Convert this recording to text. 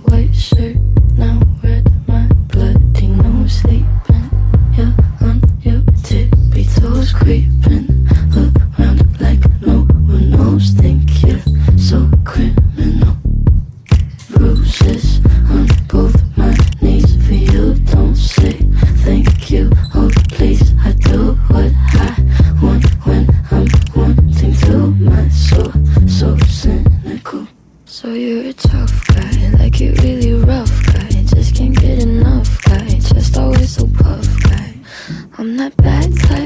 White shirt, now red, my bloody nose sleeping. You're on your tippy toes, creeping around like no one knows. Think you're so criminal. Bruises on both my knees for you. Don't say thank you, oh please. I do what I want when I'm wanting to. My soul so cynical. So you're a tough guy, like you really rough guy. Just can't get enough guy, just always so puff guy. I'm that bad type